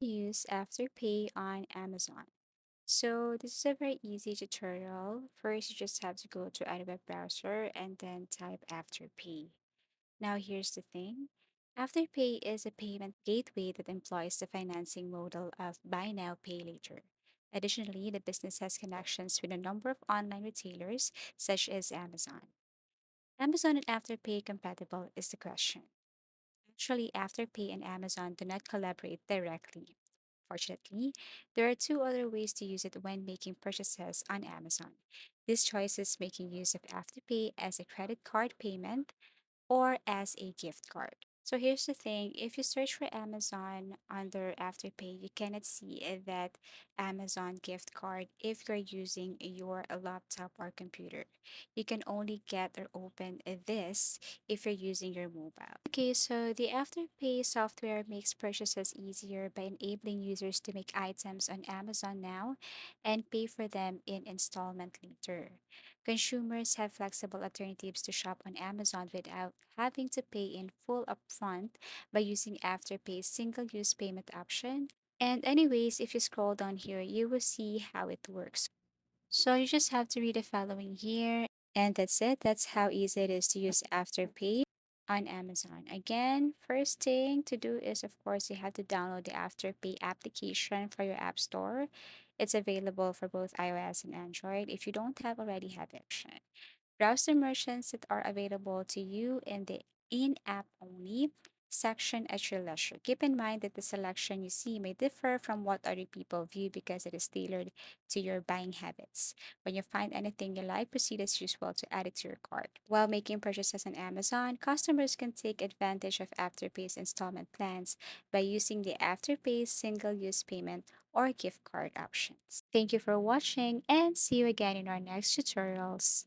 Use Afterpay on Amazon. So this is a very easy tutorial. First, you just have to go to any web browser and then type Afterpay. Now here's the thing. Afterpay is a payment gateway that employs the financing model of buy now, pay later. Additionally, the business has connections with a number of online retailers such as Amazon. Amazon and Afterpay compatible is the question. Actually, Afterpay and Amazon do not collaborate directly. Fortunately, there are two other ways to use it when making purchases on Amazon. This choice is making use of Afterpay as a credit card payment or as a gift card. So here's the thing, if you search for Amazon under Afterpay, you cannot see that Amazon gift card if you're using your laptop or computer. You can only get or open this if you're using your mobile. Okay, so the Afterpay software makes purchases easier by enabling users to make items on Amazon now and pay for them in installment later. Consumers have flexible alternatives to shop on Amazon without having to pay in full upfront by using Afterpay's single use payment option. And, anyways, if you scroll down here, you will see how it works. So, you just have to read the following here, and that's it. That's how easy it is to use Afterpay on Amazon. Again, first thing to do is, of course, you have to download the Afterpay application for your App Store. It's available for both iOS and Android. If you don't have already have it, browse the merchants that are available to you in the in app only section at your leisure. Keep in mind that the selection you see may differ from what other people view because it is tailored to your buying habits. When you find anything you like, proceed as usual to add it to your cart. While making purchases on Amazon, customers can take advantage of Afterpay's installment plans by using the Afterpay single use payment or gift card options. Thank you for watching and see you again in our next tutorials.